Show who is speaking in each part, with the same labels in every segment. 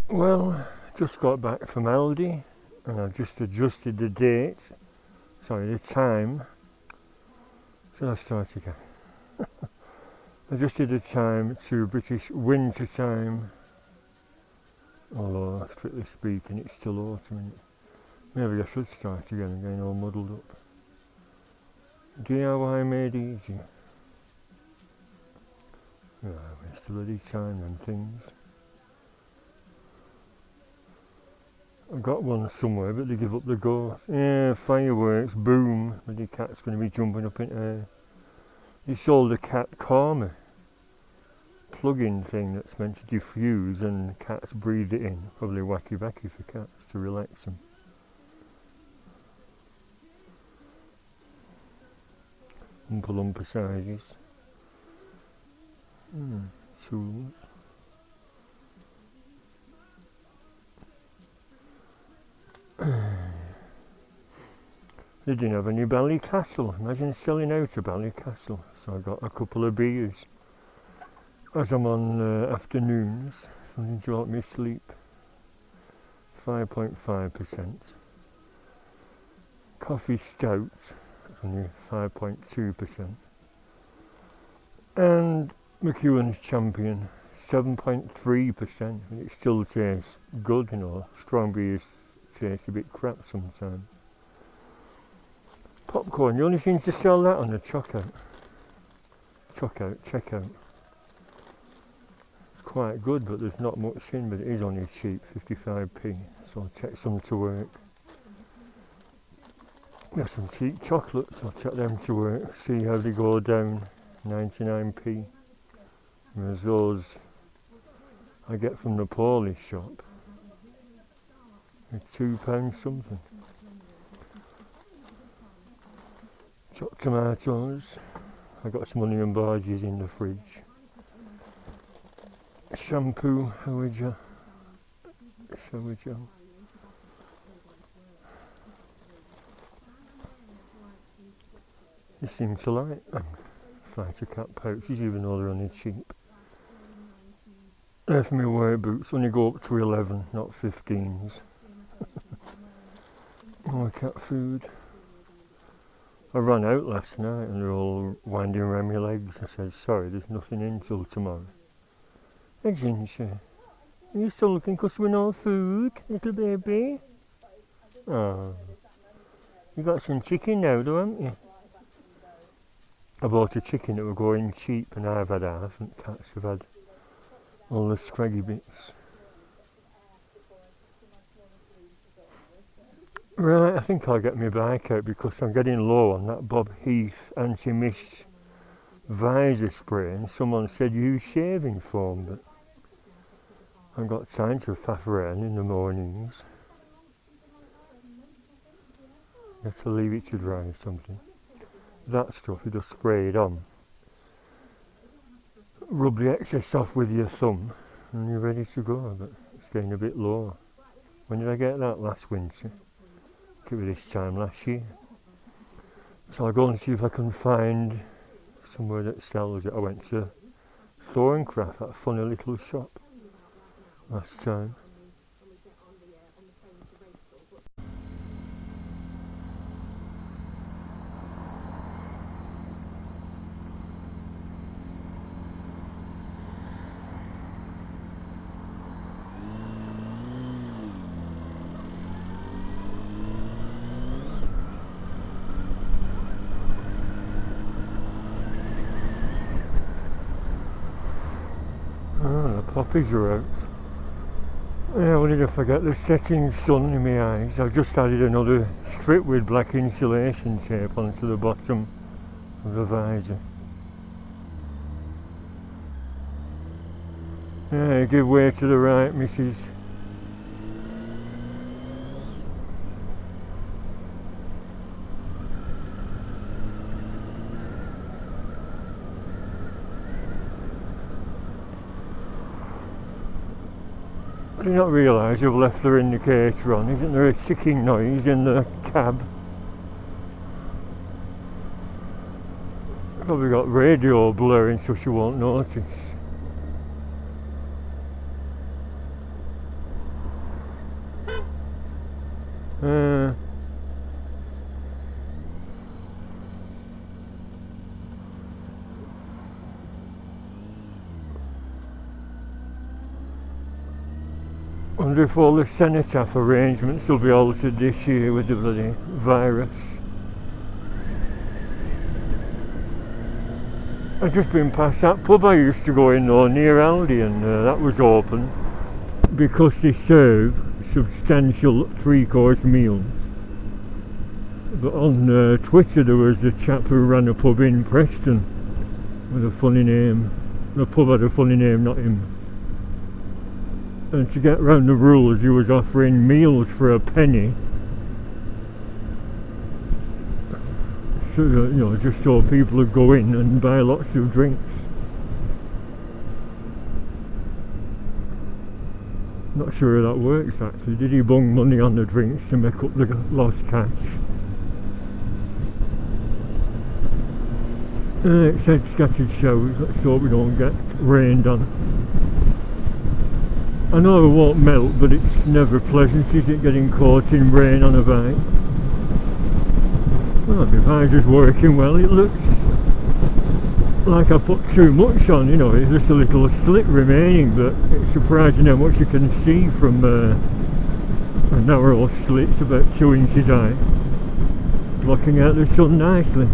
Speaker 1: Well, just got back from Aldi and I've just adjusted the date, sorry, the time. Shall I start again? Adjusted the time to British winter time, although strictly speaking it's still autumn, isn't it? Maybe I should start again and getting all muddled up. DIY made easy. Yeah, waste of bloody time and things. I've got one somewhere, but they give up the ghost. Yeah, fireworks, boom. The cat's going to be jumping up in air. They sold a cat calmer plug-in thing that's meant to diffuse, and cats breathe it in. Probably wacky-wacky for cats to relax them. Oompa Loompa sizes. Tools. They didn't have any Ballycastle. Imagine selling out a Ballycastle. So I got a couple of beers as I'm on afternoons. Something to help me sleep. 5.5%. Coffee stout. That's only 5.2%. And McEwen's Champion. 7.3%. It still tastes good, you know. Strong beers taste a bit crap sometimes. Popcorn, you only seem to sell that on the checkout. Checkout. It's quite good, but there's not much in, but it is only cheap, 55p. So I'll take some to work. Got some cheap chocolates, I'll take them to work, see how they go down, 99p. Whereas those I get from the Polish shop, they're £2 something. Chopped tomatoes. I got some onion barges in the fridge. Shampoo, shower gel. They seem to like fighter cap pouches, even though they're only cheap. They're for my work boots, only go up to 11, not 15s. More cat food. I ran out last night and they're all winding around my legs. I said, sorry, there's nothing in till tomorrow. Hey Ginger, are you still looking because we're no food, little baby? Oh, you got some chicken now though, haven't you? I bought a chicken that were going cheap and I've had half and cats have had all the scraggy bits. Right, I think I'll get my bike out because I'm getting low on that Bob Heath anti-mist visor spray, and someone said use shaving foam, but I've got time to faff around in the mornings. You have to leave it to dry or something. That stuff, you just spray it on. Rub the excess off with your thumb and you're ready to go, but it's getting a bit low. When did I get that? Last winter. Give it this time last year. So I'll go and see if I can find somewhere that sells it. I went to Thorncraft, that funny little shop, last time. The poppies are out. Yeah, what did I forget? The setting sun in my eyes. I've just added another strip with black insulation tape onto the bottom of the visor. Yeah, give way to the right, Mrs. I did not realise you've left the indicator on. Isn't there a ticking noise in the cab? Probably got radio blaring so she won't notice. Wonder if all the cenotaph arrangements will be altered this year with the bloody virus. I've just been past that pub I used to go in though, near Aldi, and that was open because they serve substantial 3-course meals. But on Twitter there was a chap who ran a pub in Preston with a funny name. The pub had a funny name, not him. And to get round the rules, he was offering meals for a penny. So, you know, just so people would go in and buy lots of drinks. Not sure how that works actually. Did he bung money on the drinks to make up the lost cash? It said scattered showers. Let's hope we don't get rained on. I know it won't melt, but it's never pleasant, is it, getting caught in rain on a bike? Well, my visor's working well. It looks like I put too much on, you know, it's just a little slit remaining, but it's surprising how much you can see from a narrow slit, about 2 inches high, blocking out the sun nicely.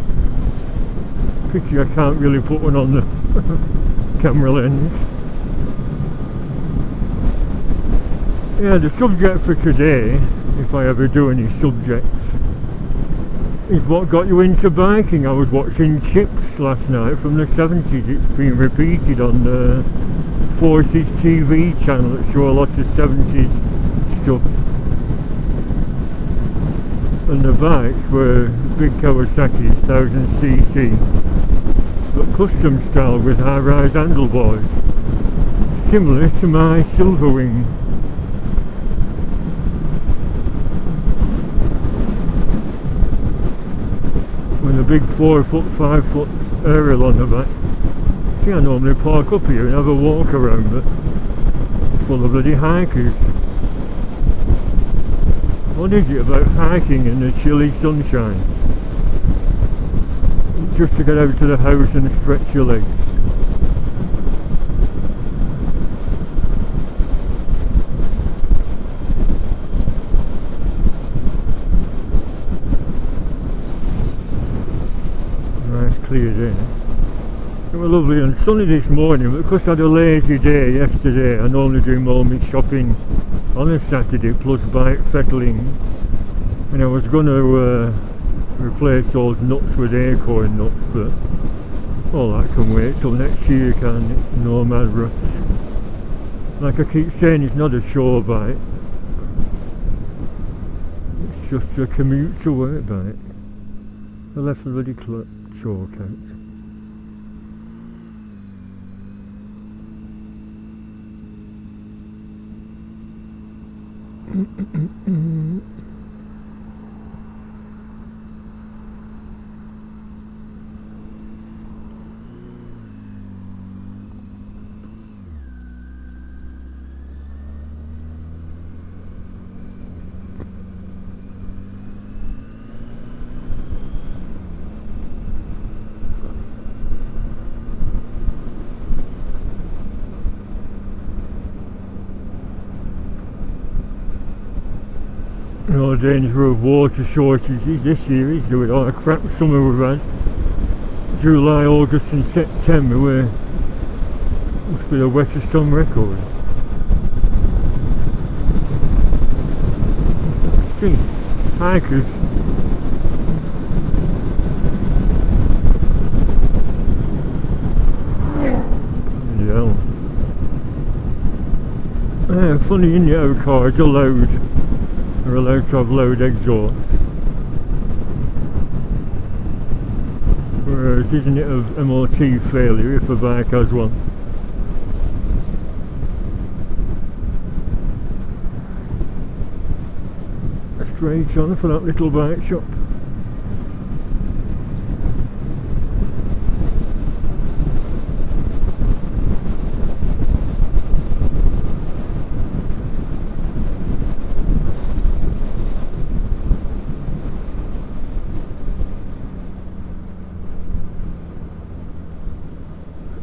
Speaker 1: Pity I can't really put one on the camera lens. Yeah, the subject for today, if I ever do any subjects, is what got you into biking. I was watching CHiPs last night from the 70s. It's been repeated on the Forces TV channel that show a lot of 70s stuff. And the bikes were big Kawasaki 1000cc, but custom style with high-rise handlebars, similar to my Silverwing. With a big 4-foot, 5-foot aerial on the back. See, I normally park up here and have a walk around, but full of bloody hikers. What is it about hiking in the chilly sunshine? Just to get out to the house and stretch your legs. Nice clear day. It was lovely and sunny this morning, but because I had a lazy day yesterday and only doing all my shopping on a Saturday plus bike fettling, and I was going to replace those nuts with acorn nuts, but all that can wait till next year, can't it? No mad rush. Like I keep saying, it's not a show bike, it's just a commute to work bike. I left the bloody chalk out. No danger of water shortages this year, is there? With all the crap summer we've had. July, August and September must be the wettest on record. See, hikers. Yeah. Funny, in how cars are allowed to have loud exhausts, whereas isn't it of MOT failure if a bike has one? Straight on for that little bike shop.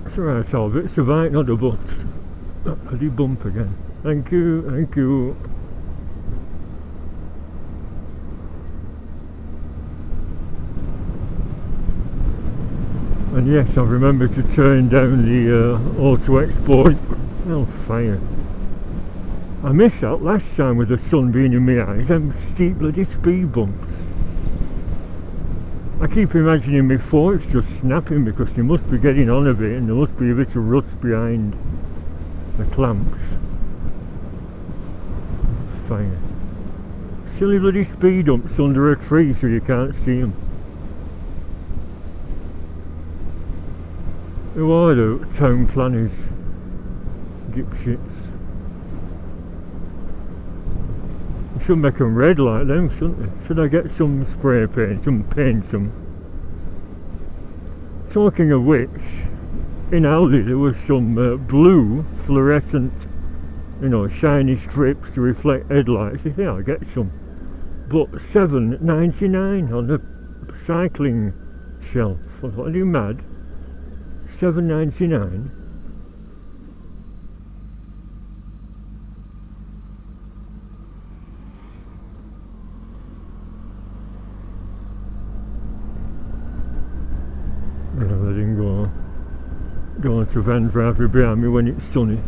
Speaker 1: It's alright, Albert, it's a bike, not a bus. That bloody bump again. Thank you, thank you. And yes, I remember to turn down the auto export. Oh, fire. I missed that last time with the sun being in my eyes, them steep bloody speed bumps. I keep imagining my forks just snapping because they must be getting on a bit and there must be a bit of rust behind the clamps. Fire. Silly bloody speed bumps under a tree so you can't see them. Who are the town planners? Dipshits. I should make them red like them, shouldn't I? Should I get some spray paint and paint them? Talking of which, in Aldi there was some blue fluorescent, you know, shiny strips to reflect headlights. I think I'll get some. But $7.99 on the cycling shelf. I thought, are you mad? $7.99. Let him go on to van driver behind me when it's sunny.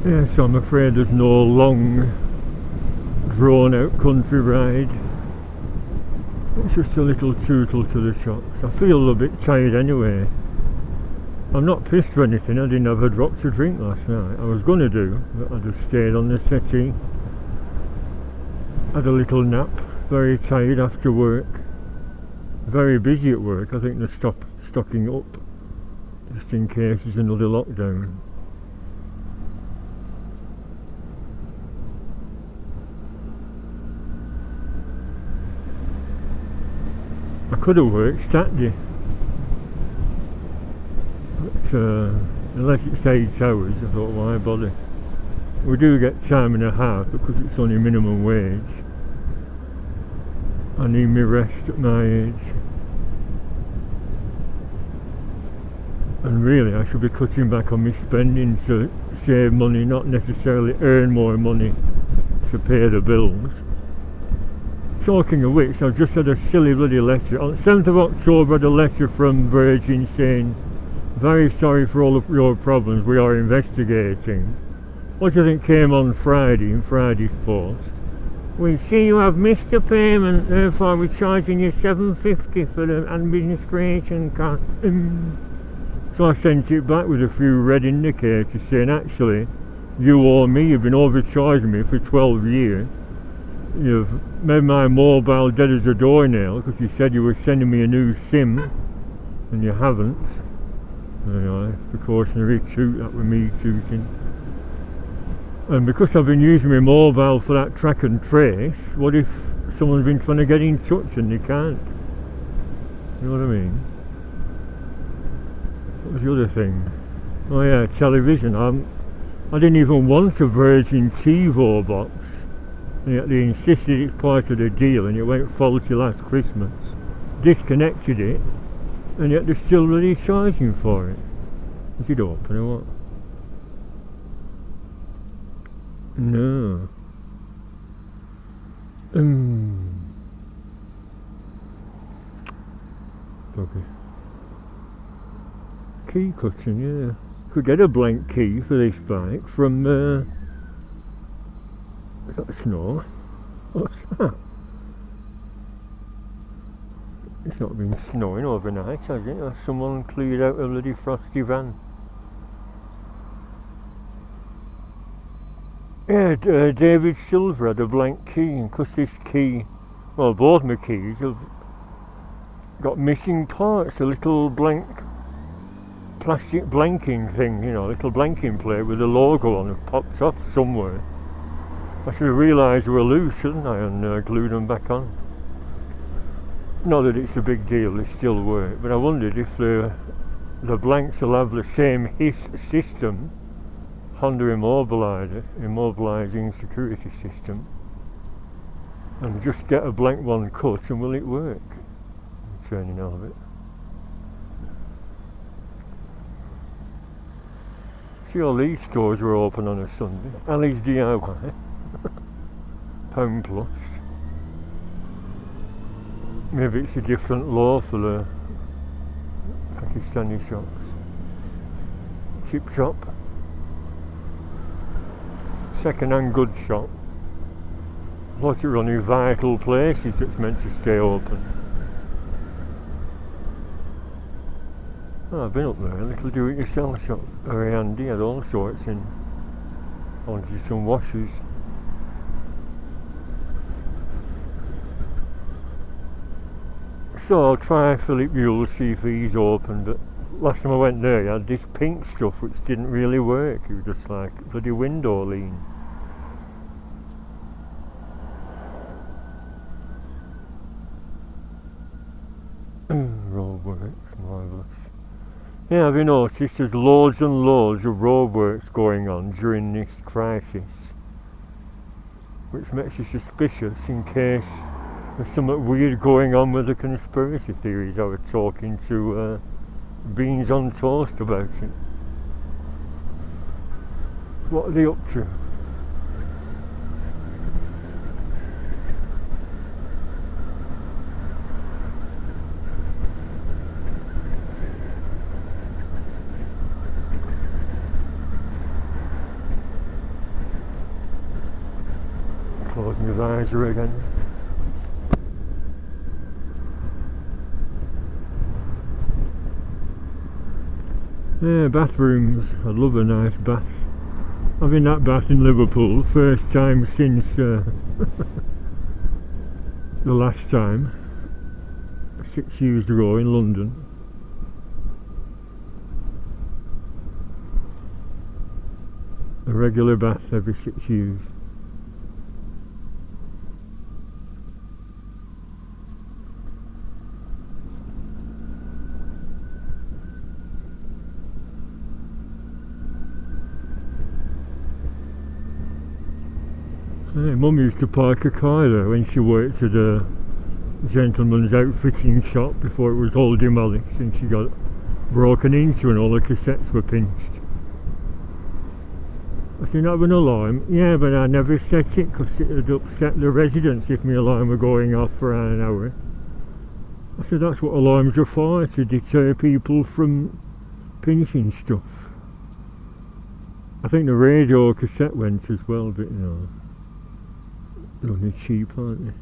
Speaker 1: Yes, I'm afraid there's no long drawn out country ride. It's just a little tootle to the shops. I feel a bit tired anyway. I'm not pissed for anything. I didn't have a drop to drink last night. I was going to do, but I just stayed on the settee. Had a little nap. Very tired after work. Very busy at work. I think they're stocking up just in case there's another lockdown. I could have worked Saturday, but unless it's 8 hours, I thought, why bother? We do get time and a half because it's only minimum wage. I need me rest at my age. And really I should be cutting back on my spending to save money, not necessarily earn more money to pay the bills. Talking of which, I've just had a silly bloody letter. On the 7th of October I had a letter from Virgin saying, very sorry for all of your problems, we are investigating. What do you think came on Friday in Friday's post? We see you have missed a payment, therefore we're charging you $7.50 for the administration cost. So I sent it back with a few red indicators saying, actually, you owe me, you've been overcharging me for 12 years. You've made my mobile dead as a doornail because you said you were sending me a new SIM and you haven't. Anyway, precautionary toot, that was me tooting. And because I've been using my mobile for that track and trace, what if someone's been trying to get in touch and they can't? You know what I mean? What was the other thing? Oh yeah, television. I didn't even want a Virgin TiVo box. And yet they insisted it's part of the deal and it went faulty last Christmas. Disconnected it and yet they're still really charging for it. Is it open or what? No. Okay. Key cutting, yeah. Could get a blank key for this bike from is that snow? What's that? It's not been snowing overnight, has it? Or someone cleared out a bloody frosty van. Yeah, David Silver had a blank key, and because this key, well, both my keys have got missing parts, a little blank plastic blanking thing, you know, a little blanking plate with a logo on it popped off somewhere. I should have realised they were loose, shouldn't I, and glued them back on. Not that it's a big deal, they still work, but I wondered if the blanks will have the same hiss system, Honda immobilising security system, and just get a blank one cut and will it work? I'm turning out of it. See, all these stores were open on a Sunday. Ali's DIY, Pound Plus. Maybe it's a different law for the Pakistani shops. Chip shop. Second-hand goods shop. Thought it were only vital places that's meant to stay open. Oh, I've been up there, a little do-it-yourself shop. Very handy, had all sorts in. Wanted some washers. So I'll try Philip Mule, see if he's open, but last time I went there he had this pink stuff which didn't really work. It was just like bloody window lean. Roadworks, marvellous. Yeah, have you noticed there's loads and loads of roadworks going on during this crisis, which makes you suspicious in case there's something weird going on with the conspiracy theories. I was talking to Beans on Toast about it. What are they up to? Close my visor again. Yeah, bathrooms. I love a nice bath. Having that bath in Liverpool, first time since the last time, 6 years ago in London. A regular bath every 6 years. Hey, Mum used to park a car there when she worked at a gentleman's outfitting shop before it was all demolished, and she got broken into and all the cassettes were pinched. I said, "Not have an alarm?" "Yeah, but I never set it because it would upset the residents if my alarm were going off for an hour." I said, "That's what alarms are for, to deter people from pinching stuff." I think the radio cassette went as well, but you know, they're only cheap, aren't they?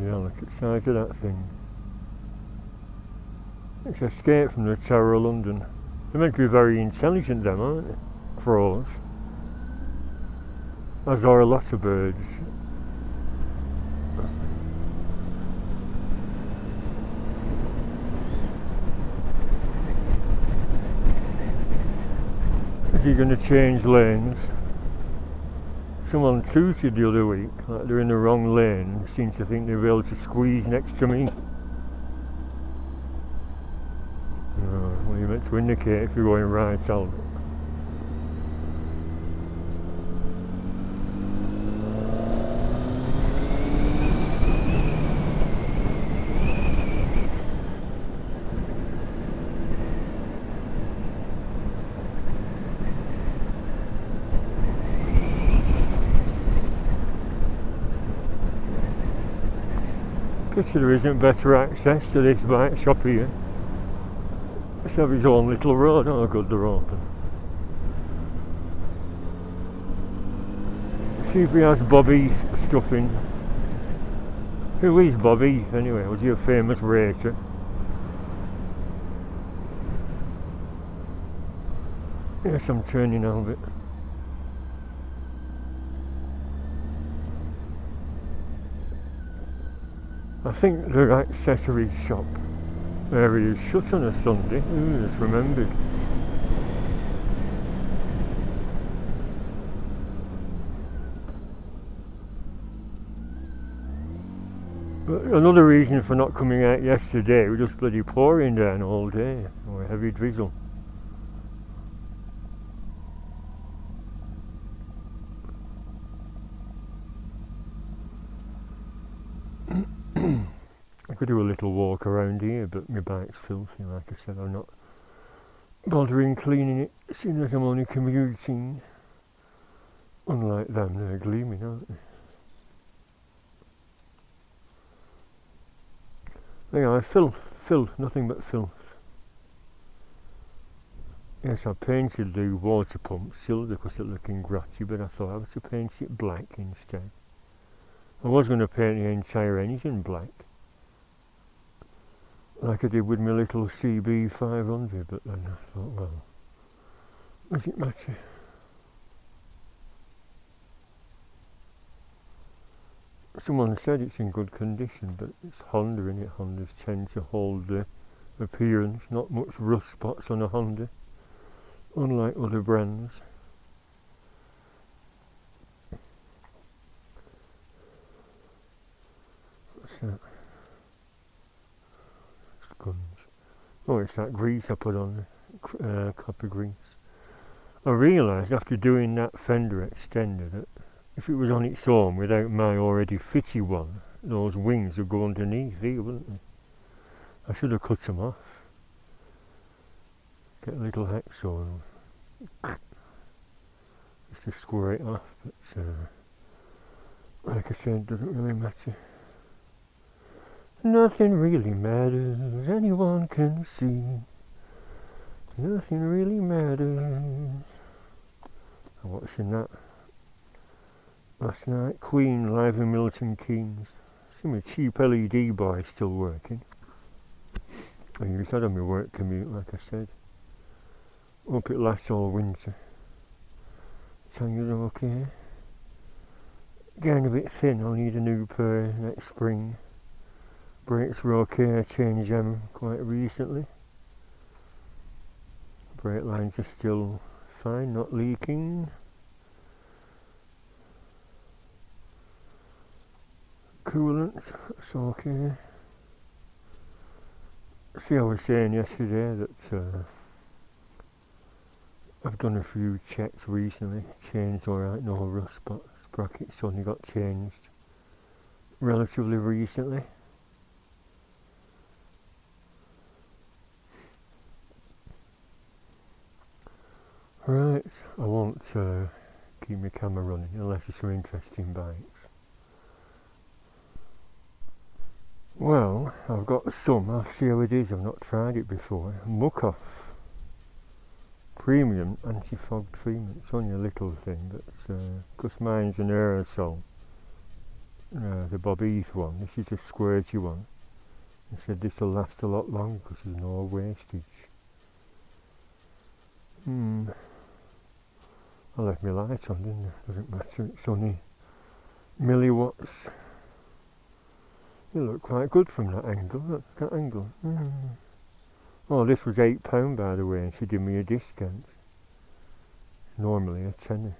Speaker 1: Yeah, look at the size of that thing. It's Escape from the Tower of London. They're meant to be very intelligent, them, aren't they? Crows. As are a lot of birds. Is he going to change lanes? Someone tooted the other week, like they're in the wrong lane, and seem to think they'll be able to squeeze next to me. Well, you're meant to indicate if you're going right, Albert. There isn't better access to this bike shop here. Let's have his own little road. Oh, good, they're open. Let's see if he has Bobby stuff in. Who is Bobby anyway? Was he a famous racer? Yes, I'm turning over it. I think the accessories shop area is shut on a Sunday. Ooh, just remembered. But another reason for not coming out yesterday was just bloody pouring down all day, or a heavy drizzle. I could do a little walk around here, but my bike's filthy. Like I said, I'm not bothering cleaning it, seeing as I'm only commuting. Unlike them, they're gleaming, aren't they? They are filth, nothing but filth. Yes, I painted the water pump silver because it looking gritty, but I thought I was to paint it black instead. I was going to paint the entire engine black, like I did with my little CB500, but then I thought, well, does it matter? Someone said it's in good condition, but it's Honda, and Hondas tend to hold the appearance, not much rust spots on a Honda, unlike other brands. What's that? Sponge. Oh, it's that grease I put on, copper grease. I realised after doing that fender extender that if it was on its own without my already fitted one, those wings would go underneath here, wouldn't they? I should have cut them off. Get a little hacksaw just to square it off, but like I said, doesn't really matter. Nothing really matters, anyone can see. Nothing really matters. I'm watching that last night, Queen live in Milton Keynes. See my cheap LED bar still working. I use that on my work commute, like I said. Hope it lasts all winter. Tires okay. Getting a bit thin, I'll need a new pair next spring. Brakes were okay, I changed them quite recently. Brake lines are still fine, not leaking. Coolant, that's okay. See, I was saying yesterday that I've done a few checks recently, changed alright, no rust spots. Sprockets only got changed relatively recently. Right, I won't keep my camera running unless it's some interesting bikes. Well, I've got some, I'll see how it is, I've not tried it before. Muck-Off Premium Anti-Fog Treatment. It's only a little thing, but because mine's an aerosol, the Bob Heath one, this is a squirty one. They said this will last a lot longer because there's no wastage. I left my light on, didn't I? Doesn't matter, it's only milliwatts. It looked quite good from that angle, look, that angle. Oh, this was £8 by the way, and she did me a discount. Normally a tenner.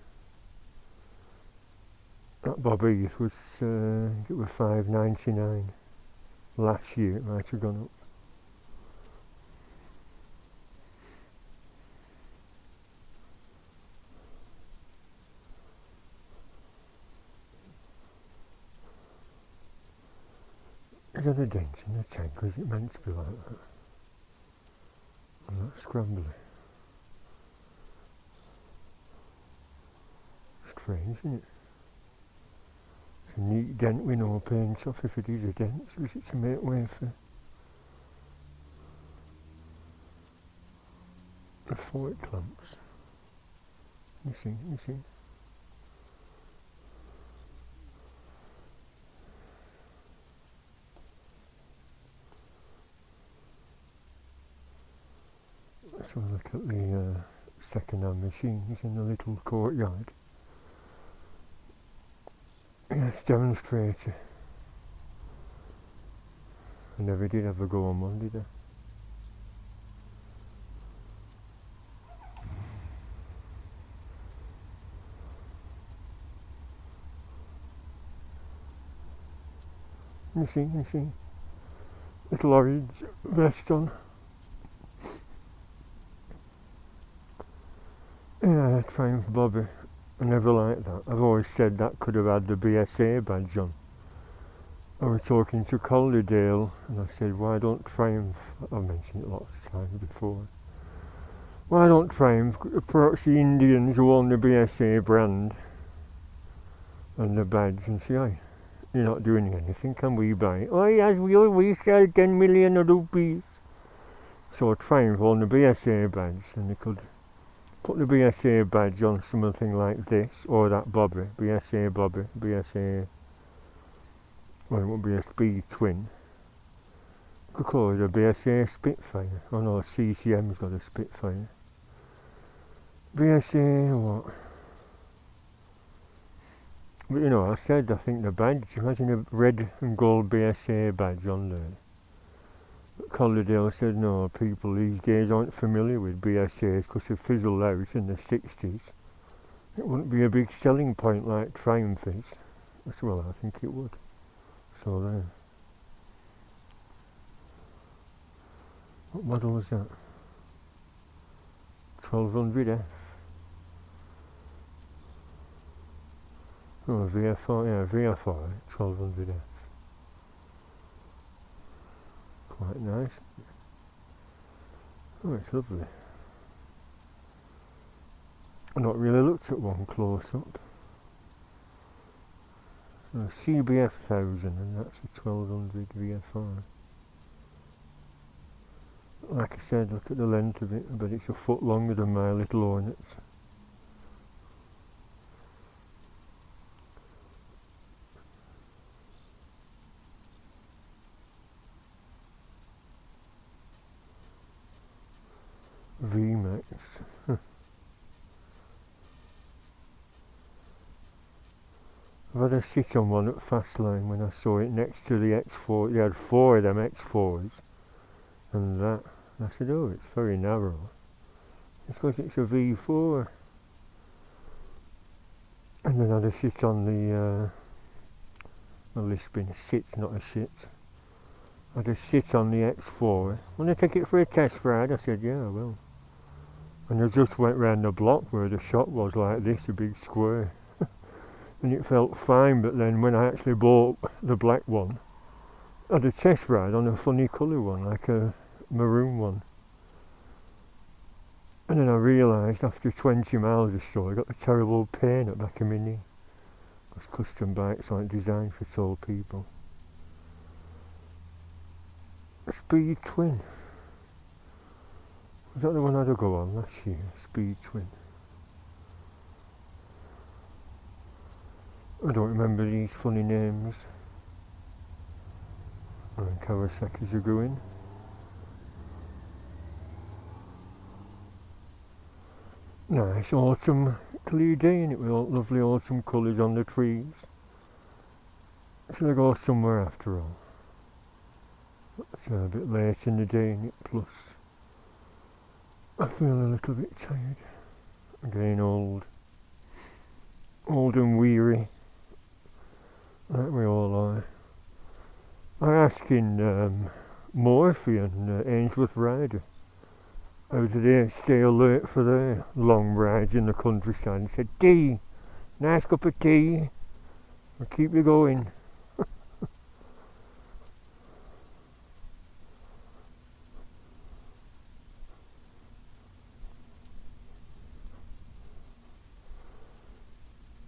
Speaker 1: That Bob Heath was, I think it was £5.99. Last year it might have gone up. Is that a dent in the tank, or is it meant to be like that? I'm not scrambly. Strange, isn't it? It's a neat dent with no paint off, if it is a dent, so is it to make way for the fork clamps? You see. Let's have a look at the second-hand machines in the little courtyard. Yes, demonstrator. I never did have a go on one, did I? You see, little orange vest on. Yeah, Triumph Bobby. I never liked that. I've always said that could have had the BSA badge on. I was talking to Collierdale and I said, why don't Triumph, I've mentioned it lots of times before, why don't Triumph approach the Indians who own the BSA brand and the badge and say, hey, you're not doing anything, can we buy it? Oh yes, we sell 10 million rupees. So Triumph own the BSA badge and they could put the BSA badge on something like this or that Bobby, BSA, well it won't be a Speed Twin. Could call it a BSA Spitfire. Oh no, CCM's got a Spitfire. BSA what? But you know, I said I think the badge, imagine a red and gold BSA badge on there. But Collierdale said no, people these days aren't familiar with BSAs because they fizzled out in the 60s. It wouldn't be a big selling point like Triumph is. Well, I think it would. So there. What model was that? 1200F. Oh, VFR, yeah, VFR, 1200F. Quite nice. Oh, it's lovely. I've not really looked at one close up. So CBF 1000 and that's a 1200 VFR. Like I said, look at the length of it, but it's a foot longer than my little Hornets. VMAX. I've had a sit on one at Fastlane when I saw it next to the X4. They had 4 of them X4s. And that, I said, oh, it's very narrow. It's because it's a V4. And then I had a sit on the, well, this being a sit, not a shit. I had a sit on the X4. Want to take it for a test ride? I said, yeah, I will. And I just went round the block where the shop was like this, a big square. And it felt fine, but then when I actually bought the black one, I had a test ride on a funny colour one, like a maroon one. And then I realised after 20 miles or so, I got a terrible pain at the back of my knee. Because custom bikes aren't designed for tall people. A Speed Twin. Was that the one I had to go on last year? Speed Twin. I don't remember these funny names. And Kawasaki's are going. Nice autumn clear day in it with all lovely autumn colours on the trees. Should I go somewhere after all? It's a bit late in the day in it, plus I feel a little bit tired. Again old and weary. Like we all are. I asked in Morphy and Ainsworth Rider how do they stay alert for their long rides in the countryside. He said, tea, nice cup of tea, will keep you going.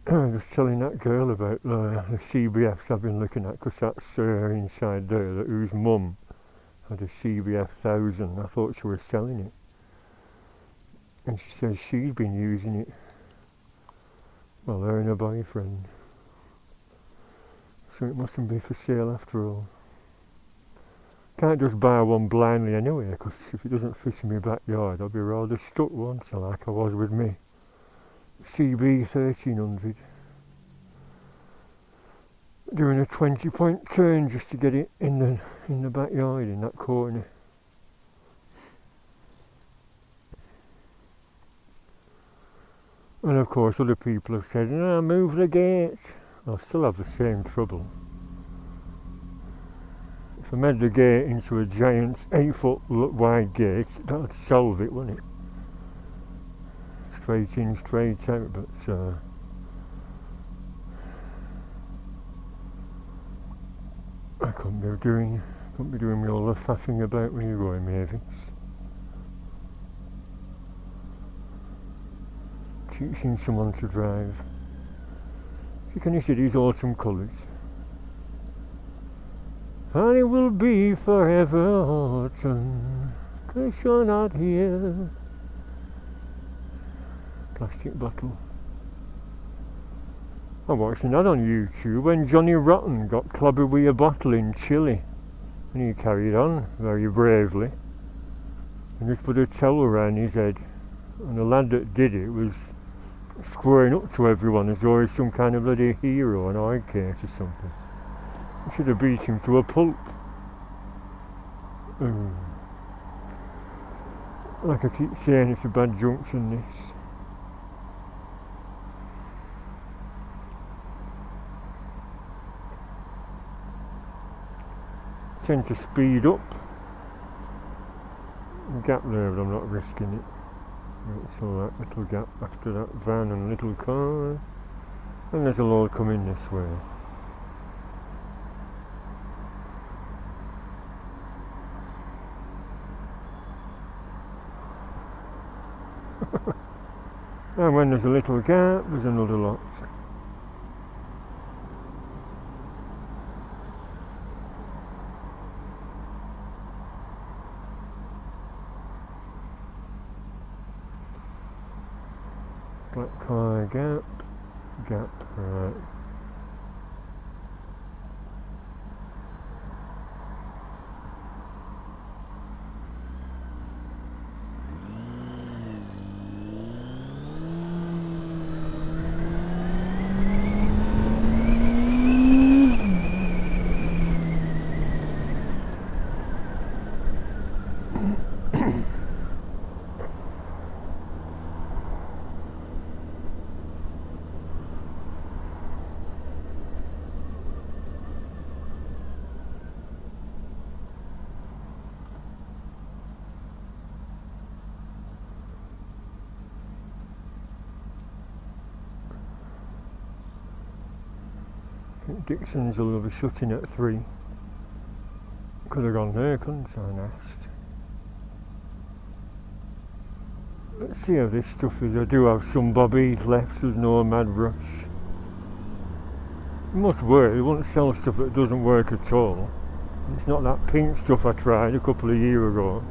Speaker 1: I was telling that girl about the CBFs I've been looking at, because that's inside there, that whose mum had a CBF 1000. I thought she was selling it. And she says she's been using it. Well, her and her boyfriend. So it mustn't be for sale after all. Can't just buy one blindly anyway, because if it doesn't fit in my backyard, I'll be rather stuck, won't I, like I was with me CB 1300. Doing a 20-point turn just to get it in the backyard, in that corner. And of course other people have said, no, move the gate. I'll still have the same trouble. If I made the gate into a giant 8-foot wide gate, that'd solve it, wouldn't it? Straight in, straight out, but I couldn't be doing me all the faffing about when you're going, Mavis. Teaching someone to drive. So can you see these autumn colours? And it will be forever autumn, 'cause you're not here. Plastic bottle. I'm watching that on YouTube when Johnny Rotten got clobbered with a bottle in Chile, and he carried on very bravely and just put a towel around his head, and the lad that did it was squaring up to everyone as though he's some kind of bloody hero, an hard case or something. I should have beat him to a pulp. Like I keep saying, it's a bad junction, this. Tend to speed up. Gap there, but I'm not risking it. So that little gap after that van and little car, and there's a load coming this way. And when there's a little gap, there's another lot. Black car gap, right. Dixon's will be shutting at 3. Could have gone there, couldn't I, Nast? Let's see how this stuff is. I do have some Bob Heath left, there's no mad rush. It must work, they won't sell stuff that doesn't work at all. It's not that pink stuff I tried a couple of years ago.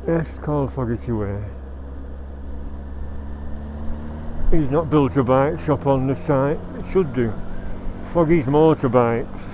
Speaker 1: Yes, call Foggy Way. He's not built a bike shop on the site. It should do. Foggy's Motorbikes.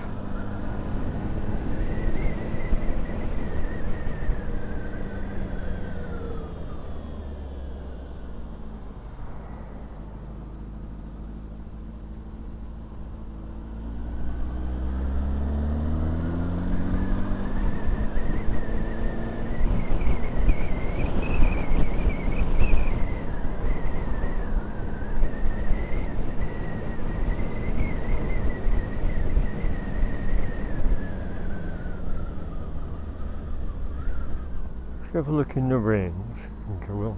Speaker 1: Have a look in the range. I think I will.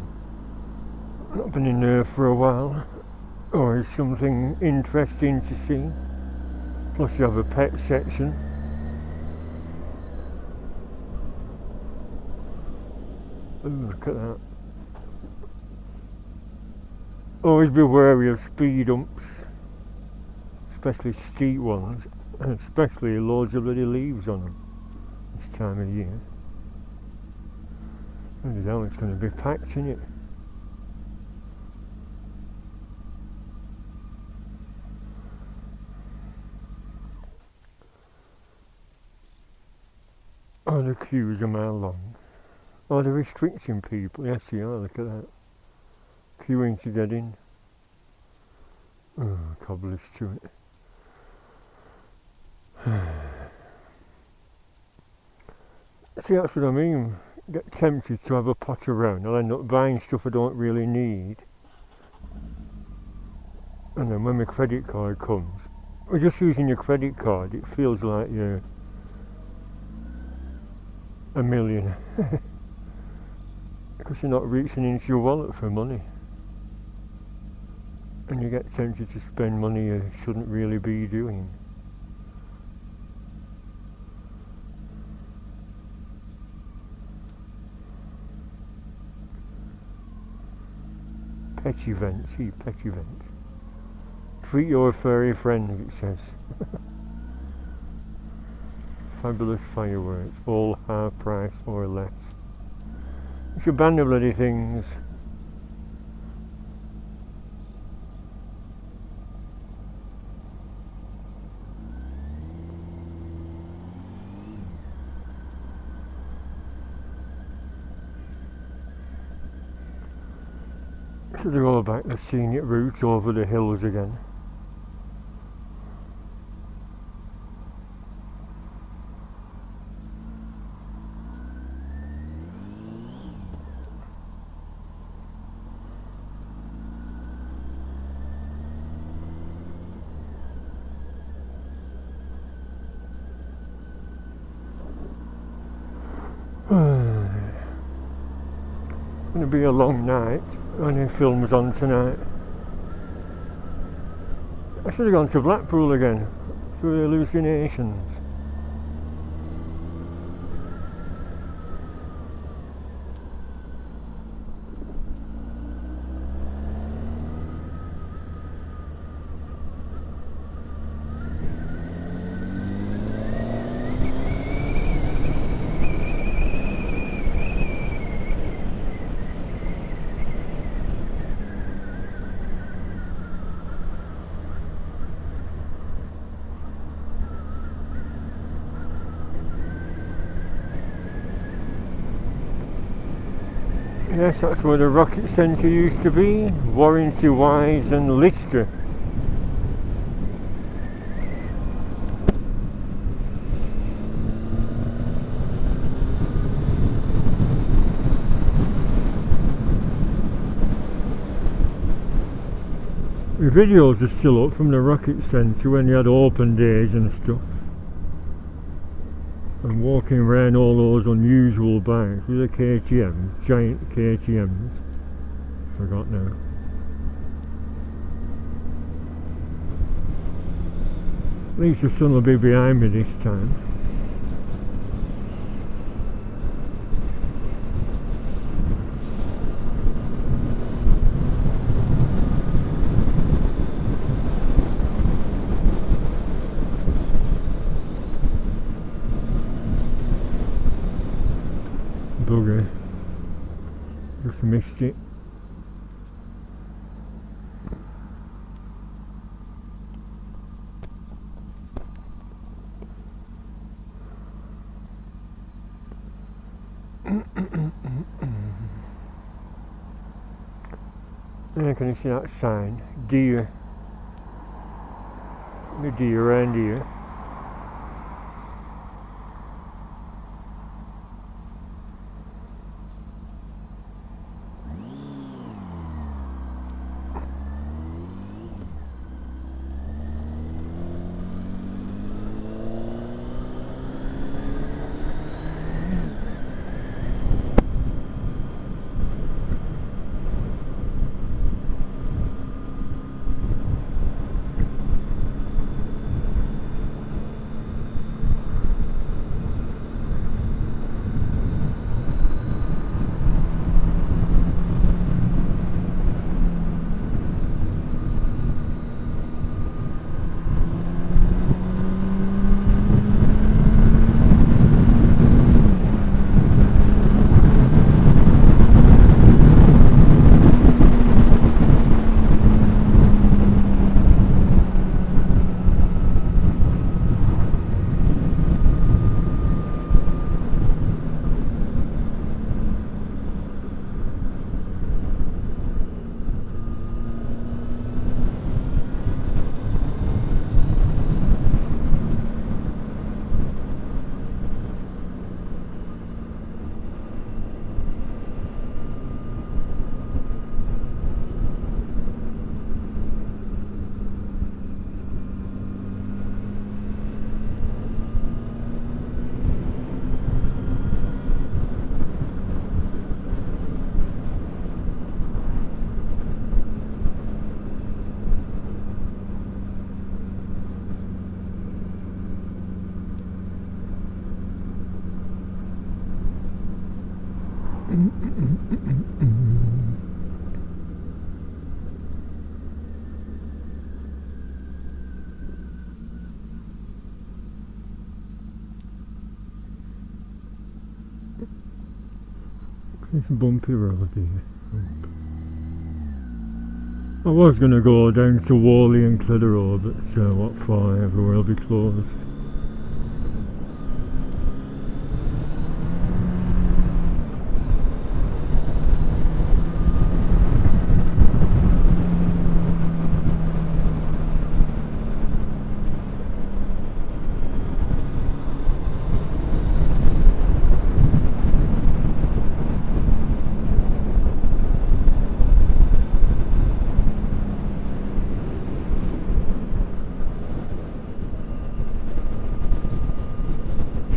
Speaker 1: Not been in there for a while. Or is something interesting to see. Plus you have a pet section. Ooh, look at that. Always be wary of speed humps. Especially steep ones. And especially loads of bloody leaves on them. This time of year. Bloody hell, it's going to be packed, isn't it? Oh, the queues a mile long. Oh, they're restricting people. Yes, they are. Look at that. Queuing to get in. Oh, cobblers to it. See, that's what I mean. Get tempted to have a pot around. I'll end up buying stuff I don't really need. And then when my credit card comes, we're just using your credit card, it feels like you're a millionaire. Because you're not reaching into your wallet for money. And you get tempted to spend money you shouldn't really be doing. Pet events, pet events. Treat your furry friends, it says. Fabulous fireworks, all half price or less. You should ban the bloody things. So they're all back to scenic routes over the hills again. It's going to be a long night. Only films on tonight. I should have gone to Blackpool again for the hallucinations. Yes, that's where the Rocket Centre used to be, Warringty Wise and Lister. The videos are still up from the Rocket Centre when you had open days and stuff. And walking around all those unusual bikes with the KTMs, giant KTMs. Forgot now. At least the sun will be behind me this time. Bugger. Just missed it. There, can you see that sign? Deer. The deer around here. It's a bumpy road here. I was going to go down to Whalley and Clitheroe, but what for, everywhere will be closed.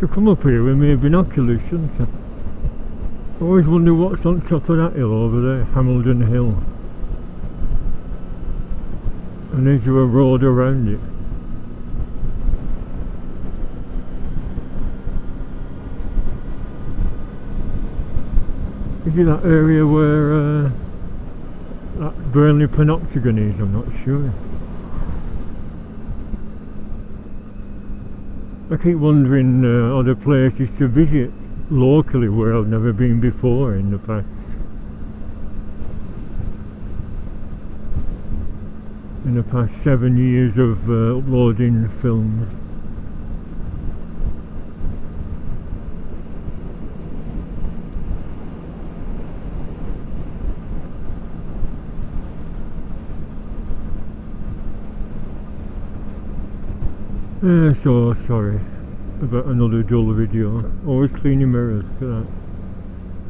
Speaker 1: Should come up here with my binoculars, shouldn't I? I always wonder what's on top of that hill over there, Hamilton Hill. And is there a road around it? Is it that area where that Burnley Panopticon is? I'm not sure. I keep wondering other places to visit locally where I've never been before in the past. In the past 7 years of uploading films. So sorry about another dull video. Always clean your mirrors, look at that.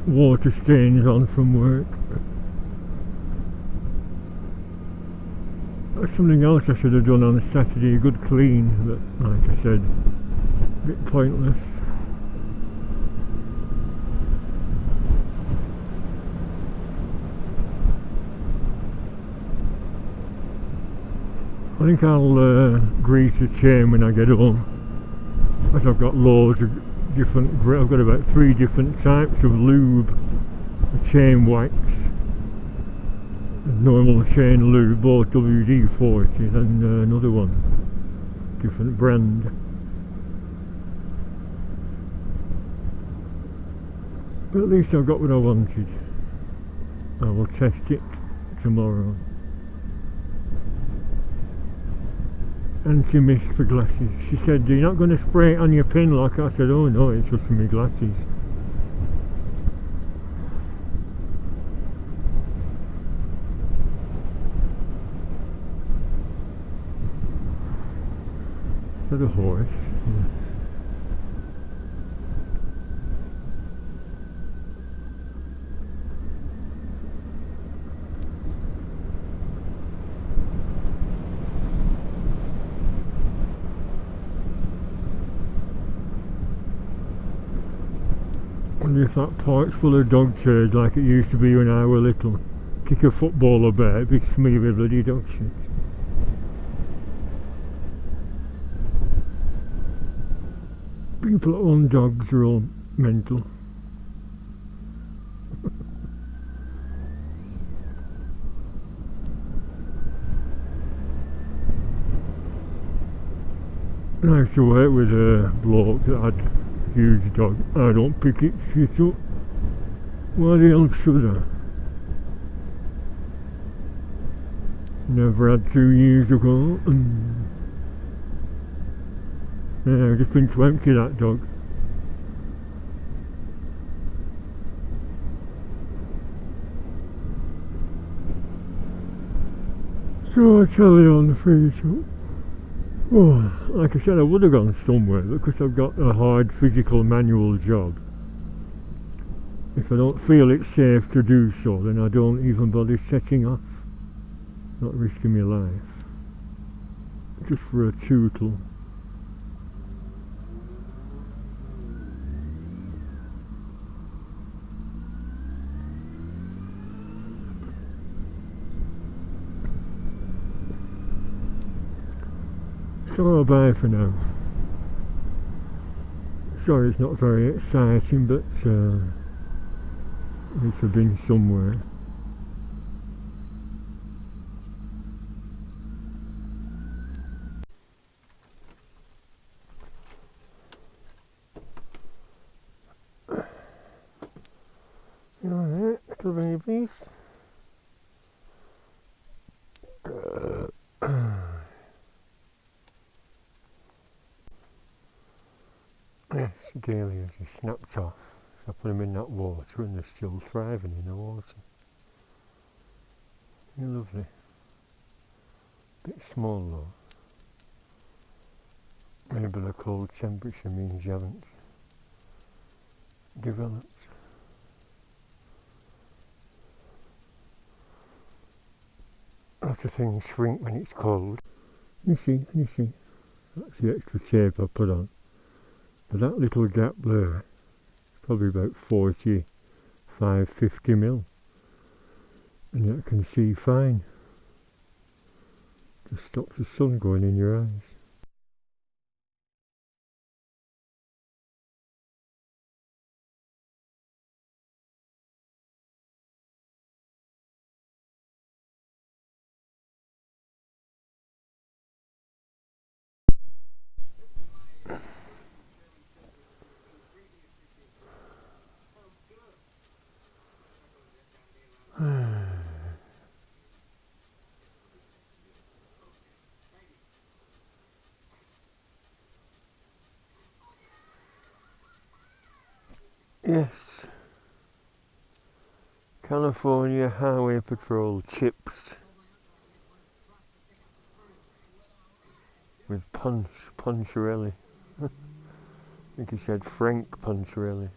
Speaker 1: Water stains on from work. That's something else I should have done on a Saturday, a good clean, but like I said, a bit pointless. I think I'll grease the chain when I get home, as I've got loads of different, I've got about 3 different types of lube. A chain wax, a normal chain lube, both WD-40, and another one, different brand. But at least I've got what I wanted. I will test it tomorrow. Anti-mist for glasses. She said, "You're not going to spray it on your pin lock?" I said, "Oh no, it's just for my glasses." Is that a horse? Yes. I wonder if that park's full of dog turds like it used to be when I were little. Kick a football about, a big smear of bloody dog shit. People that own dogs are all mental. I used to work with a bloke that had a huge dog. I don't pick it shit up. Why the hell should I? Never had 2 years ago. Yeah, I've just been to empty that dog. So I tell you on the Facebook. Oh, like I said, I would have gone somewhere, but because I've got a hard physical manual job, if I don't feel it's safe to do so, then I don't even bother setting off. Not risking my life. Just for a tootle. So bye for now. Sorry it's not very exciting, but Must have been somewhere. Alright, little babies. Yes, dahlias are snapped off. So I put them in that water and they're still thriving in the water. They're lovely. Bit small though. Maybe the cold temperature means you haven't developed. Lots of things shrink when it's cold. You see, that's the extra tape I put on. But that little gap there is probably about 45, 50 mil. And yet I can see fine. Just stops the sun going in your eyes. Yes, California Highway Patrol CHiPs with Poncherelli. I think he said Frank Poncherelli.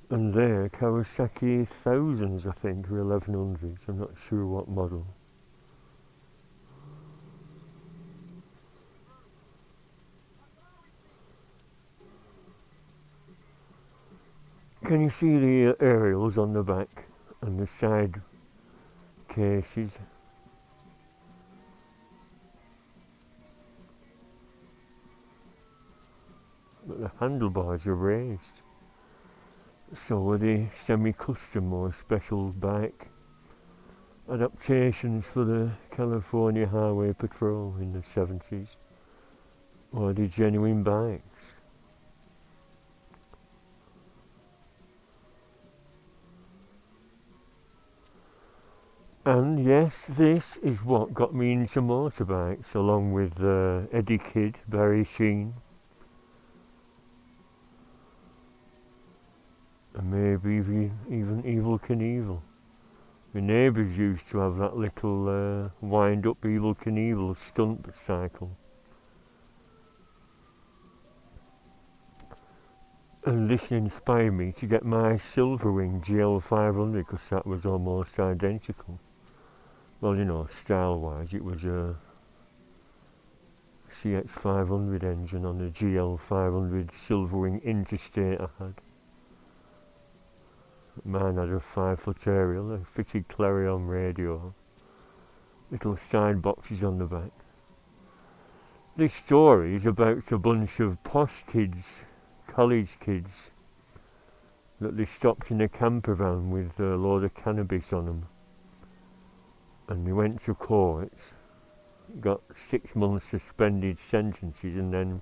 Speaker 1: And there, Kawasaki thousands, I think, or 1100s. I'm not sure what model. Can you see the aerials on the back and the side cases? But the handlebars are raised. So are the semi-custom or special bike adaptations for the California Highway Patrol in the 70s. Or the genuine bikes. And yes, this is what got me into motorbikes, along with Eddie Kidd, Barry Sheene, and maybe even Evel Knievel. My neighbours used to have that little wind-up Evel Knievel stunt cycle. And this inspired me to get my Silverwing GL500 because that was almost identical. Well, you know, style-wise, it was a CX500 engine on the GL500 Silverwing Interstate I had. Mine had a 5-foot aerial, a fitted Clarion radio, little side boxes on the back. This story is about a bunch of posh kids, college kids, that they stopped in a camper van with a load of cannabis on them. And they went to court, got 6 months suspended sentences, and then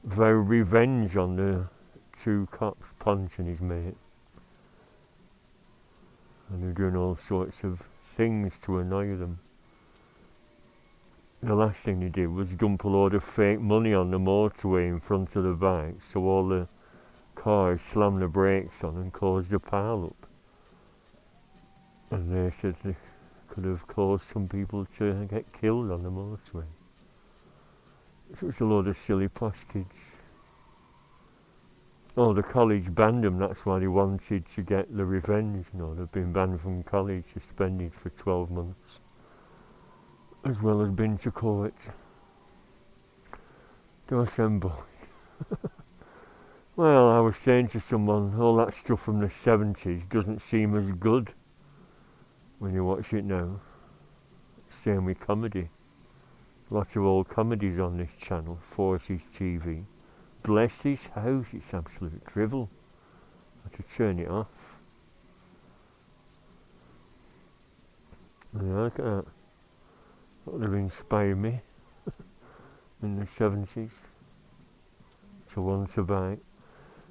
Speaker 1: vowed revenge on the 2 cops, Ponch and his mate. And they're doing all sorts of things to annoy them. The last thing they did was dump a load of fake money on the motorway in front of the bike, so all the cars slammed the brakes on and caused a pile-up. And they said they could have caused some people to get killed on the motorway. So it's a load of silly posh kids. Oh, the college banned them, that's why they wanted to get the revenge. No, they've been banned from college, suspended for 12 months. As well as been to court. Those them boys. Well, I was saying to someone, all that stuff from the 70s doesn't seem as good when you watch it now. Same with comedy. Lots of old comedies on this channel, 40s TV. Bless this house, it's absolute drivel. I had to turn it off. Yeah, look at that. That would have inspired me in the 70s to want to buy it.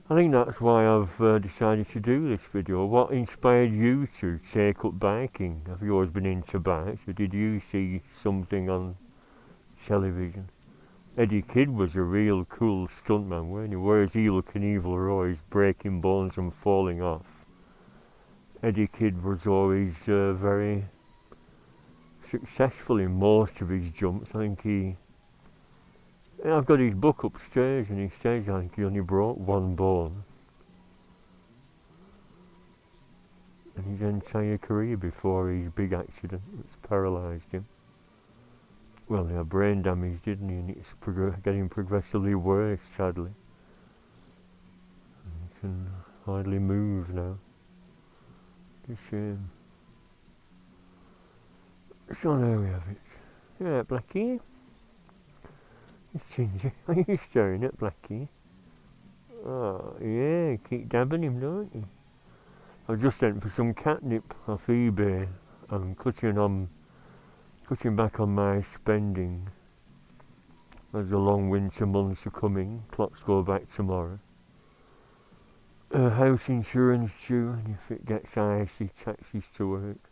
Speaker 1: I think that's why I've decided to do this video. What inspired you to take up biking? Have you always been into bikes, or did you see something on television? Eddie Kidd was a real cool stuntman, weren't he? Whereas Evil Knievel were always breaking bones and falling off. Eddie Kidd was always very successful in most of his jumps. I think I've got his book upstairs, and he says I think he only broke one bone in his entire career before his big accident that's paralysed him. Well, he had brain damage, didn't he? And it's getting progressively worse, sadly. He can hardly move now. It's a shame. So there we have it. Yeah, Blackie. It's Ginger. Are you staring at Blackie? Oh, yeah, keep dabbing him, don't you? I just sent for some catnip off eBay. I'm cutting back on my spending as the long winter months are coming. Clocks go back tomorrow. House insurance due, and if it gets icy, taxis to work.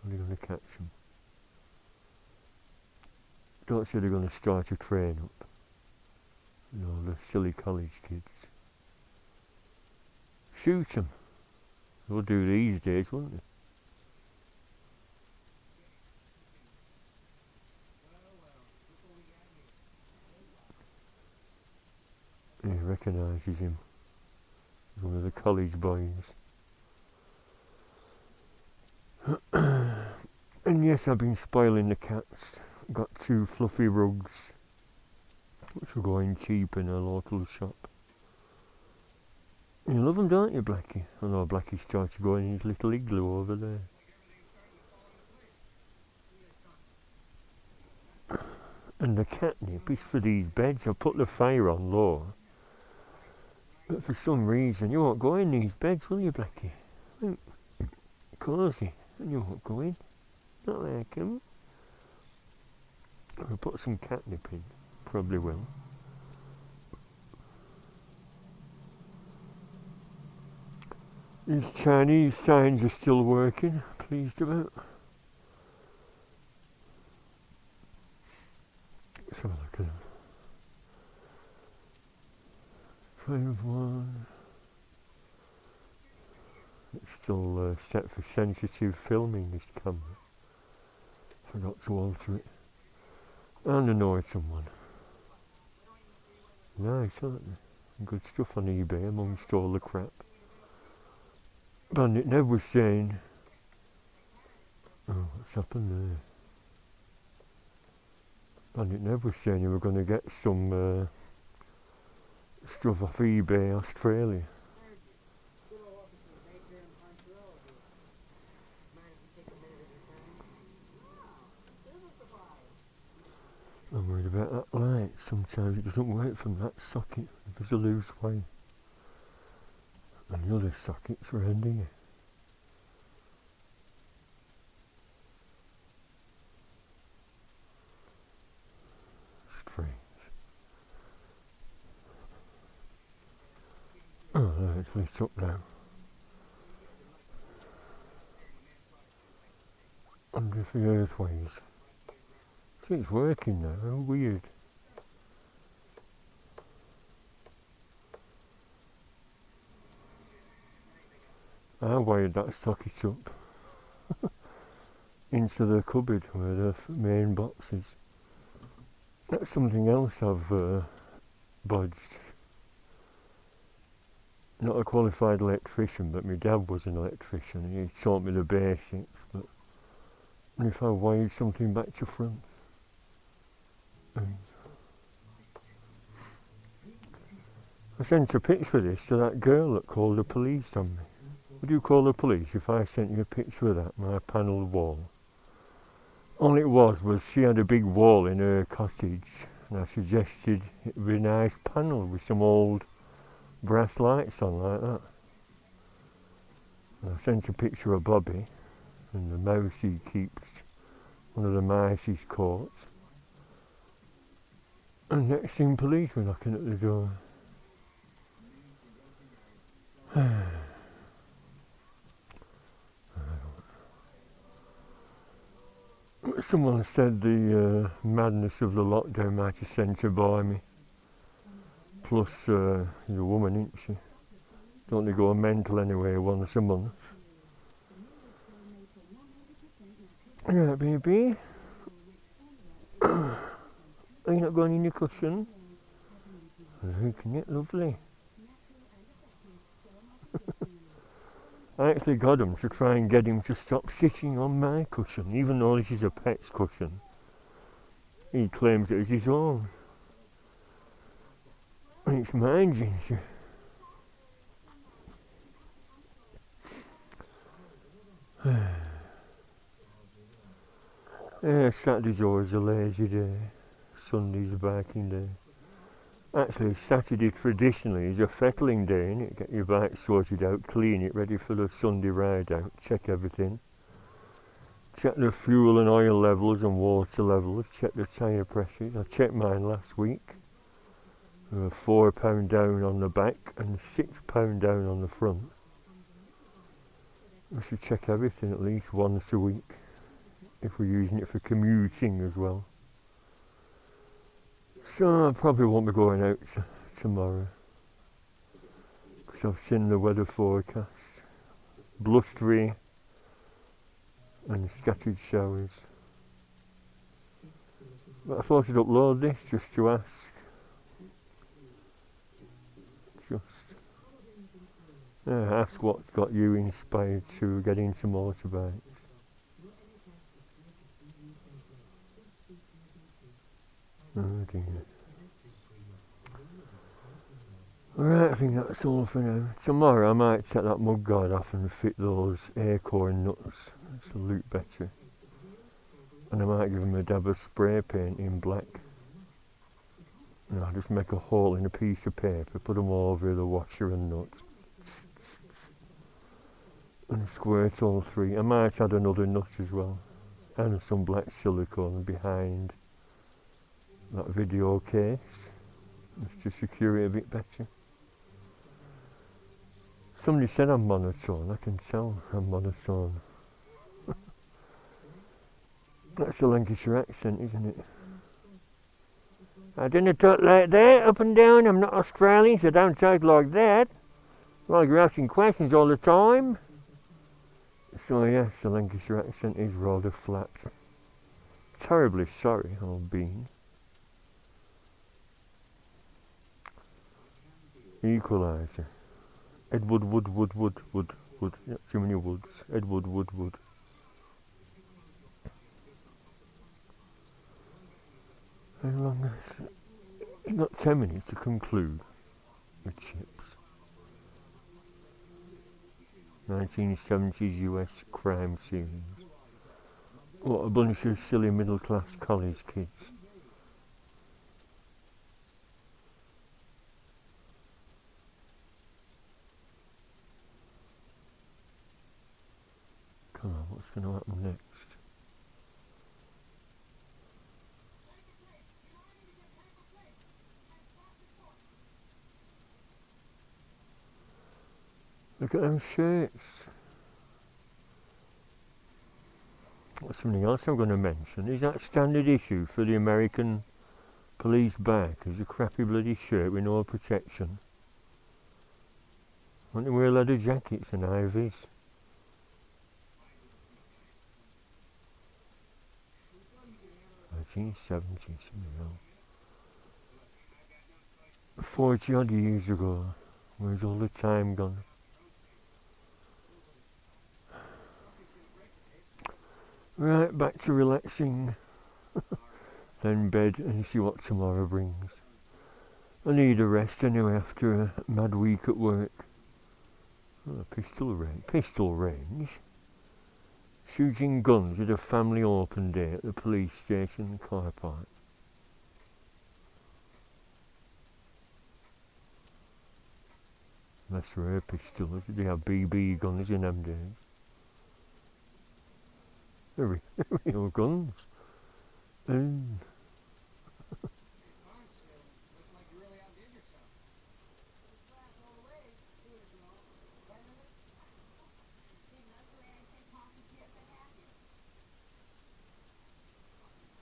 Speaker 1: Are they going to catch them? Don't say they're going to start a train up. You know, the silly college kids. Shoot them. They'll do these days, won't they? He recognises him. He's one of the college boys. And yes, I've been spoiling the cats. Got 2 fluffy rugs, which are going cheap in a local shop. You love them, don't you, Blackie? I know Blackie's trying to go in his little igloo over there. And the catnip is for these beds. I put the fire on low, but for some reason you won't go in these beds, will you, Blackie? Cosy, and you won't go in. Not like him. I'll put some catnip in. Probably will. These Chinese signs are still working. Pleased about. Let's have a look at them. 5-1. It's still set for sensitive filming, this camera. Forgot to alter it. And a Norton one. Nice, aren't they? Good stuff on eBay amongst all the crap. Bandit Ned was saying... Oh, what's happened there? Bandit Ned was saying you were going to get some stuff off eBay Australia. I'm worried about that light. Sometimes it doesn't work from that socket. There's a loose wire. And the other socket's around here. Strange. Oh, there, it's lit up now. Wonder if the earthways. See, it's working now. How weird. I wired that socket up into the cupboard where the main box is. That's something else I've bodged. Not a qualified electrician, but my dad was an electrician and he taught me the basics. But if I wired something back to front, I sent a picture of this to that girl that called the police on me. Would you call the police if I sent you a picture of that, my panelled wall? All it was she had a big wall in her cottage, and I suggested it would be a nice panel with some old brass lights on like that. I sent a picture of Bobby and the mouse he keeps, one of the mice he's caught. And next thing, police were knocking at the door. Someone said the madness of the lockdown might have sent her by me. Plus, she's a woman, isn't she? Don't they go mental anyway once a month? Yeah, baby. Are you not going in your cushion? Looking it lovely. I actually got him to try and get him to stop sitting on my cushion, even though this is a pet's cushion. He claims it as his own. It's mine, Ginger. Yeah, Saturday's always a lazy day. Sunday's a biking day. Actually, Saturday traditionally is a fettling day, innit? Get your bike sorted out, clean it, ready for the Sunday ride out, check everything. Check the fuel and oil levels and water levels, check the tyre pressures. I checked mine last week. £4 down on the back and £6 down on the front. We should check everything at least once a week, if we're using it for commuting as well. So I probably won't be going out tomorrow, because I've seen the weather forecast. Blustery and scattered showers. But I thought I'd upload this just to ask. Ask what got you inspired to get into motorbikes. Oh dear. Alright, I think that's all for now. Tomorrow I might take that mudguard off and fit those acorn nuts to look better. And I might give them a dab of spray paint in black. And I'll just make a hole in a piece of paper, put them over the washer and nuts. And squirt all three. I might add another nut as well. And some black silicone behind that video case, just to secure it a bit better. Somebody said I'm monotone. I can tell I'm monotone. That's a Lancashire accent, isn't it? I didn't talk like that, up and down. I'm not Australian, so don't talk like that. Like you're asking questions all the time. So yes, the Lancashire accent is rather flat. Terribly sorry I've been. Equaliser. Edward Wood. Yep, too many woods. Edward Wood. How long is it? You've got 10 minutes to conclude with CHiPs. 1970s US crime series. What a bunch of silly middle class college kids. Come on, what's going to happen next? Look at them shirts. What's something else I'm going to mention? Is that standard issue for the American police bag? It's a crappy bloody shirt with no protection. Why don't they wear leather jackets and IVs? '70s, something else. 40 odd years ago. Where's all the time gone? Right, back to relaxing. Then bed and see what tomorrow brings. I need a rest anyway after a mad week at work. Oh, pistol range. Shooting guns at a family open day at the police station car park. Unless they're air pistols. They have BB guns in them days. They're real guns. And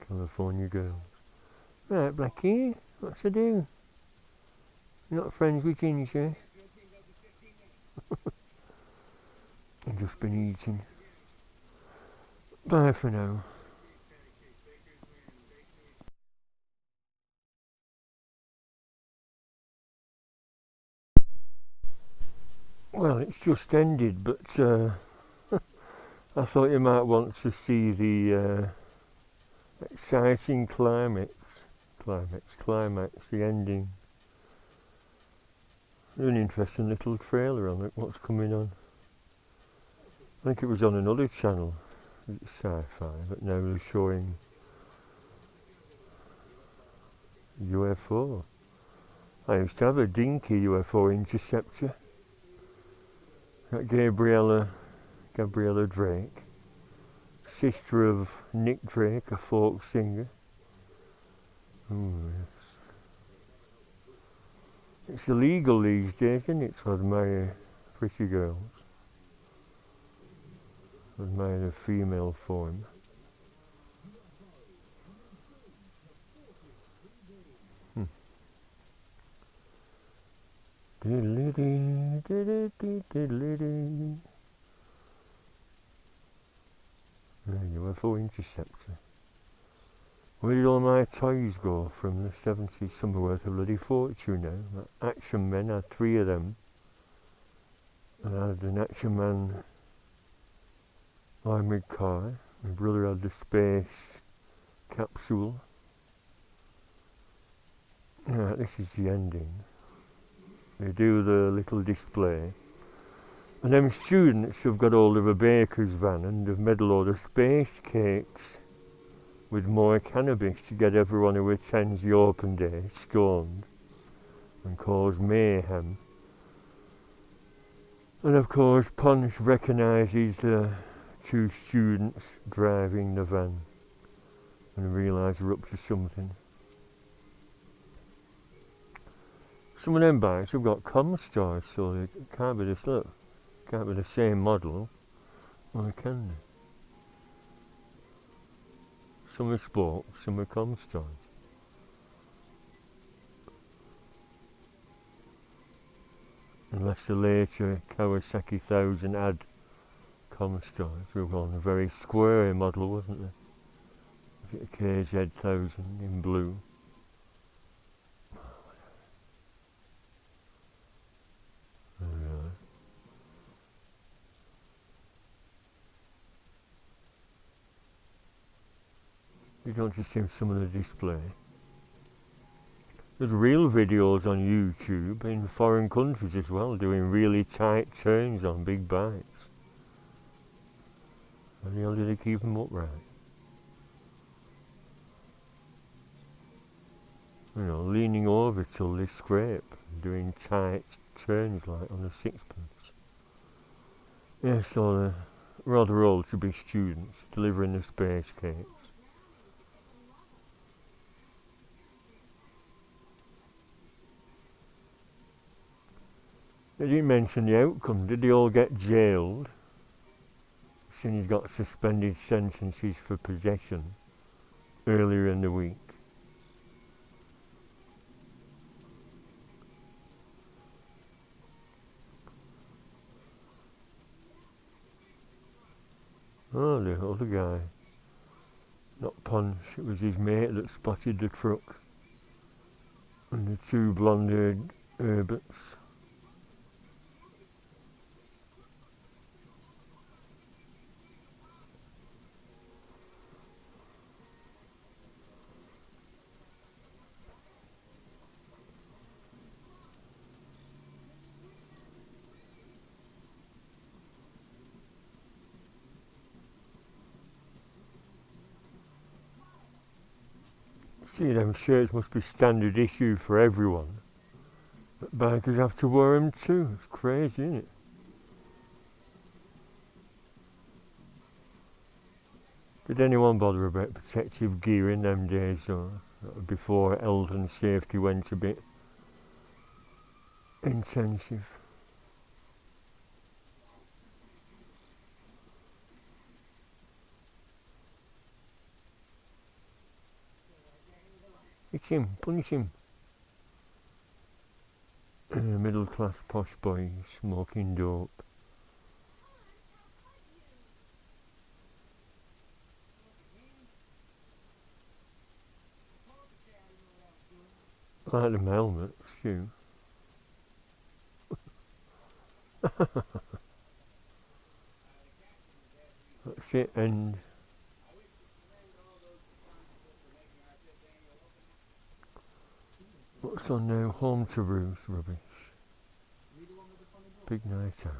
Speaker 1: California girls. Right, Blackie, what's to do? You're not friends with Ginger? I've just been eating. Bye for now. Well, it's just ended, but I thought you might want to see the exciting climax, the ending. An interesting little trailer on it, what's coming on. I think it was on another channel, sci-fi, but now they're showing UFO. I used to have a dinky UFO interceptor. Got Gabriella Drake, sister of Nick Drake, a folk singer. Ooh, yes. It's illegal these days, isn't it, to admire pretty girls? Admire a female form. UFO interceptor. Where did all my toys go from the 70s? Some are worth a bloody fortune now. Action Men, I had 3 of them. I had an Action Man armoured car. My brother had the space capsule. Right, this is the ending. They do the little display. And them students have got hold of a baker's van and have made a load of space cakes with more cannabis to get everyone who attends the open day stoned and cause mayhem. And of course Punch recognises the 2 students driving the van and realises they're up to something. Some of them bikes have got Comstars, so it can't be this, look, can't be the same model, or can they? Some are Sport, some are Comstars. Unless the later Kawasaki 1000 had Comstars, we were on a very square model, wasn't there? Was it a KZ 1000 in blue? You don't just see some of the display. There's real videos on YouTube in foreign countries as well, doing really tight turns on big bikes. How the hell do they keep them upright? You know, leaning over till they scrape, doing tight turns like on a sixpence. Yeah, so they're rather old to be students, delivering the space cakes. They didn't mention the outcome. Did they all get jailed? Since he's got suspended sentences for possession earlier in the week. Oh, the other guy. Not Punch, it was his mate that spotted the truck. And the 2 blonde-haired Herberts. See, them shirts must be standard issue for everyone. Bikers have to wear them too. It's crazy, isn't it? Did anyone bother about protective gear in them days, or before health and safety went a bit intensive? Hit him, punch him. Middle class posh boy smoking dope. Like them helmets, too. That's it, and what's on now? Home to roost rubbish. Big night out.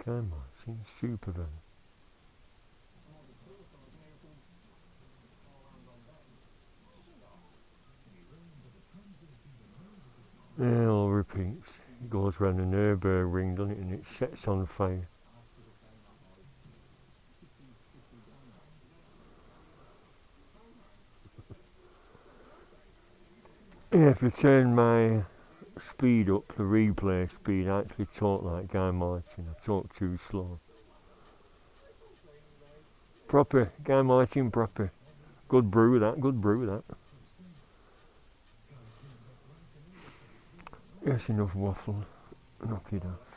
Speaker 1: Come on, see, super van. Yeah, all repeats. It goes round an Nürburgring ring, doesn't it, and it sets on fire. Yeah, if you turn my speed up, the replay speed, I actually talk like Guy Martin. I talk too slow. Proper, Guy Martin proper. Good brew that, good brew that. Yes, enough waffle. Knock it off.